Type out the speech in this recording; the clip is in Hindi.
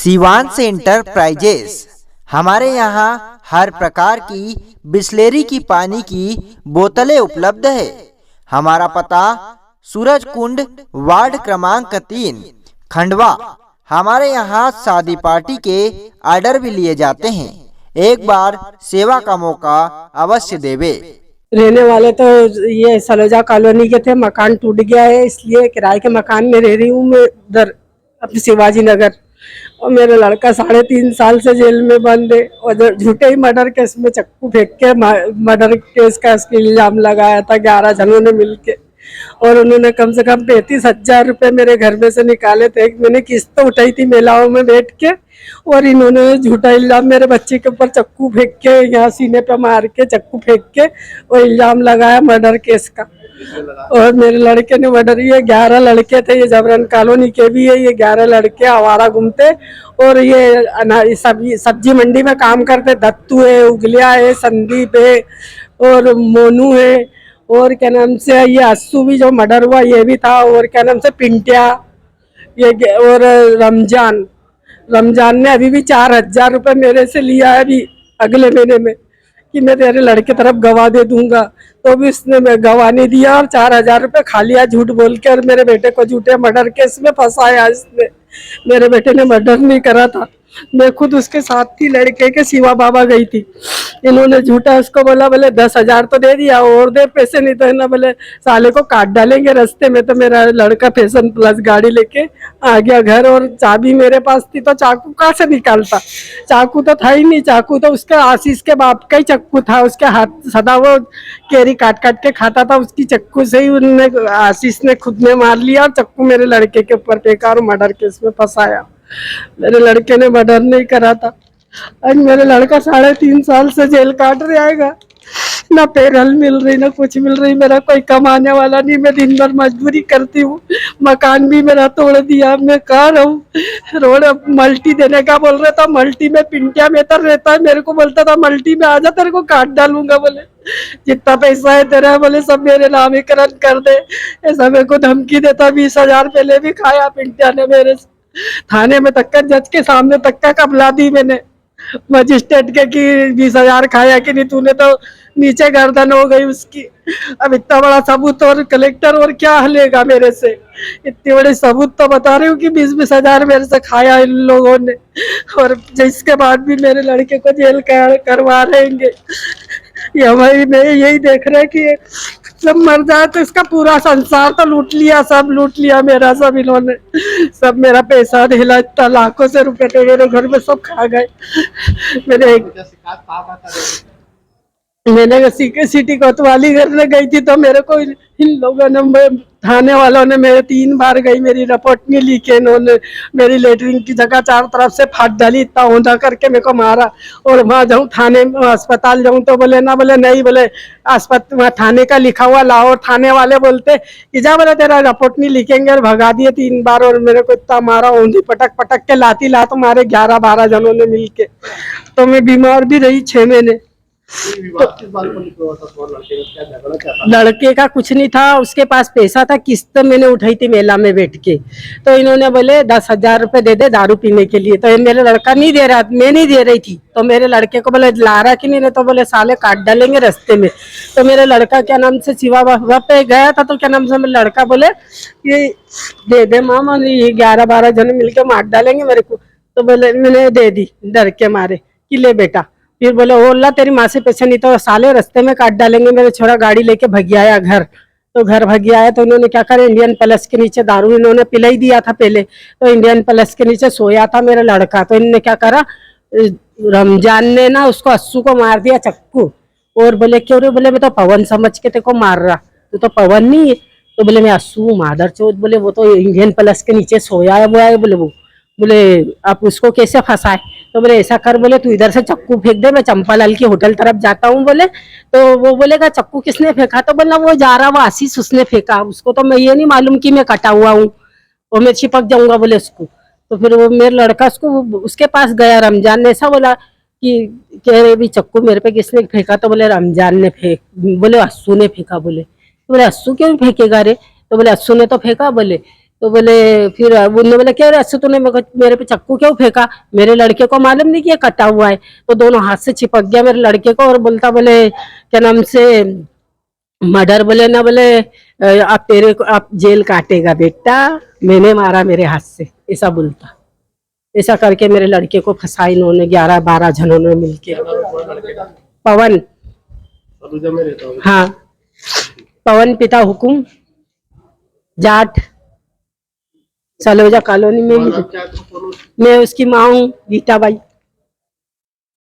शिवांश एंटरप्राइजेस हमारे यहाँ हर प्रकार की बिस्लेरी की पानी की बोतलें उपलब्ध है। हमारा पता सूरज कुंड वार्ड क्रमांक 3 खंडवा। हमारे यहाँ शादी पार्टी के ऑर्डर भी लिए जाते हैं। एक बार सेवा का मौका अवश्य देवे। रहने वाले तो ये सलोजा कॉलोनी के थे, मकान टूट गया है इसलिए किराए के मकान में रह रही हूँ मैं उधर अपने शिवाजी नगर। और मेरा लड़का 3.5 साल से जेल में बंद है और झूठे ही मर्डर केस में चक्कू फेंक के मर्डर केस का इल्जाम लगाया था 11 जनों ने मिलके। और उन्होंने कम से कम 35,000 रुपये मेरे घर में से निकाले थे। मैंने किस्त उठाई थी मेलाओं में बैठ के, और इन्होंने झूठा इल्जाम मेरे बच्चे के ऊपर चक्कू फेंक के, यहाँ सीने पे मार के चक्कू फेंक के और इल्जाम लगाया मर्डर केस का। और मेरे लड़के ने मर्डर, ये 11 लड़के थे, ये जबरन कॉलोनी के भी है। ये 11 लड़के आवारा घूमते और ये सब्जी मंडी में काम करते। दत्तू है, उगलिया है, संदीप है और मोनू है, और क्या नाम से ये अस्सू भी जो मर्डर हुआ ये भी था, और क्या नाम से पिंटिया ये, और रमजान ने अभी भी 4,000 रुपये मेरे से लिया है अभी अगले महीने में कि मैं तेरे लड़के तरफ गवाह दे दूंगा, तो भी उसने गवाह नहीं दिया और 4,000 रुपये खा लिया झूठ बोल के। और मेरे बेटे को झूठे मर्डर केस में फंसाया इसने। मेरे बेटे ने मर्डर नहीं करा था, मैं खुद उसके साथ थी, लड़के के शिवा बाबा गई थी। इन्होंने झूठा उसको बोला, बोले 10,000 तो दे दिया और दे पैसे, नहीं तो है ना बोले साले को काट डालेंगे रास्ते में। तो मेरा लड़का फैशन प्लस गाड़ी लेके आ गया घर, और चाबी मेरे पास थी तो चाकू कहाँ से निकालता, चाकू तो था ही नहीं। चाकू तो उसके आशीष के बाप का ही चक्कू था, उसके हाथ सदा वो केरी काट काट के खाता था, उसकी चक्कू से ही उन्होंने आशीष ने खुद ने मार लिया और चक्कू मेरे लड़के के ऊपर फेंका और मर्डर केस में फंसाया। मेरे लड़के ने मर्डर नहीं करा था। आज मेरा लड़का 3.5 साल से जेल काट रहा है, ना पैरल मिल रही ना कुछ मिल रही। मेरा कोई कमाने वाला नहीं, मैं दिन भर मजदूरी करती हूँ। मकान भी मेरा तोड़ दिया, मैं कहाँ रहूँ। रोड मल्टी देने का बोल रहा था, मल्टी में पिंटिया में तो रहता है, मेरे को बोलता था मल्टी में आजा तेरे को काट डालूंगा। बोले जितना पैसा है तेरा बोले सब मेरे नामीकरण कर दे, ऐसा मेरे को धमकी देता। 20,000 पहले भी खाया पिंटिया ने मेरे से। थाने में तक्कर जज के सामने तक्का कबला दी मैंने मजिस्ट्रेट के कि 20,000 खाया कि नहीं तूने, तो नीचे गर्दन हो गई उसकी। अब इतना बड़ा सबूत और कलेक्टर और क्या हलेगा मेरे से। इतने बड़े सबूत तो बता रही हूँ कि 20,000 मेरे से खाया इन लोगों ने, और जिसके बाद भी मेरे लड़के को जेल करवा रहेंगे। ये हमारी मैं यही देख रहे कि जब मर जाए तो इसका पूरा संसार तो लूट लिया, सब लूट लिया मेरा, सब इन्होंने सब मेरा पैसा ढेला, इतना लाखों से रुपए थे मेरे घर में सब खा गए। मैंने सिटी कोतवाली करने गई थी तो मेरे को इन लोगों ने, थाने वालों ने, मेरे 3 बार गई, मेरी रिपोर्ट नहीं लिखी इन्होंने। मेरी लेटरिन की जगह 4 तरफ से फाट डाली, इतना औंधा करके मेरे को मारा। और वहाँ जाऊँ थाने अस्पताल जाऊँ तो बोले ना, बोले नहीं, बोले वहाँ थाने का लिखा हुआ लाओ। और थाने वाले बोलते कि जा, बोले तेरा रिपोर्ट नहीं लिखेंगे, और भगा दिए 3 बार। और मेरे को इतना मारा, औंधी पटक पटक के लाती लात मारे 11-12 जनों ने मिल के। तो मैं बीमार भी रही 6 महीने। लड़के का कुछ नहीं था, उसके पास पैसा था, किस्त मैंने उठाई थी मेला में बैठ के। तो इन्होंने बोले 10,000 रुपए दे दे दारू पीने के लिए, तो मेरे लड़का नहीं दे रहा, मैं नहीं दे रही थी। तो मेरे लड़के को बोले ला रहा कि नहीं, तो बोले साले काट डालेंगे रास्ते में। तो मेरे लड़का क्या नाम से शिवा बाबा पे गया था, तो क्या नाम से मेरा लड़का बोले ये दे दे मामा, ये 11-12 जन मिलके मार डालेंगे मेरे को। तो बोले मैंने दे दी डर के मारे कि ले बेटा। फिर बोले ओला तेरी माँ से पैसे नहीं तो साले रास्ते में काट डालेंगे। मेरे छोरा गाड़ी लेके भग आया घर, तो घर भग आया तो इन्होंने क्या करा, इंडियन प्लस के नीचे दारू इन्होंने पिला ही दिया था पहले। तो इंडियन प्लस के नीचे सोया था मेरा लड़का, तो इन्होंने क्या करा, रमजान ने ना उसको अस्सू को मार दिया चक्कू। और बोले क्यों रे, बोले मैं तो पवन समझ के तेरे को मार रहा, तू तो पवन नहीं है। तो बोले मैं अस्सू मादर चौथ, बोले वो तो इंडियन प्लस के नीचे सोया है, वो है। बोले आप उसको कैसे फंसाए। तो बोले ऐसा कर, बोले तू इधर से चक्कू फेंक दे, मैं चंपालाल की होटल तरफ जाता हूँ। बोले तो वो बोलेगा चक्कू किसने फेंका, तो बोला वो जा रहा, वो आशीष उसने फेंका, उसको तो मैं ये नहीं मालूम कि मैं कटा हुआ हूँ, और मैं चिपक जाऊंगा बोले उसको। तो फिर वो मेरा लड़का उसके पास गया, रमजान ने ऐसा बोला कि कह रहे भी चक्कू मेरे पे किसने फेंका, तो बोले रमजान ने बोले अस्सू ने फेंका। बोले अस्सू क्यों फेंकेगा रे, तो बोले अस्सू ने तो फेंका। बोले तो बोले फिर उन्होंने बोला क्या ऐसे तूने मेरे पे चक्कू क्यों फेंका? मेरे लड़के को मालूम नहीं कि ये कटा हुआ है, तो दोनों हाथ से चिपक गया मेरे लड़के को और बोलता बोले क्या नाम से मर्डर, बोले ना बोले आप तेरे को आप जेल काटेगा बेटा, मैंने मारा मेरे हाथ से, ऐसा बोलता। ऐसा करके मेरे लड़के को फंसा इन्होंने 11-12 जनों ने मिलके। पवन, हाँ पवन पिता हुकुम, जाट, सलोजा कॉलोनी में। मैं उसकी माँ हूँ गीताबाई।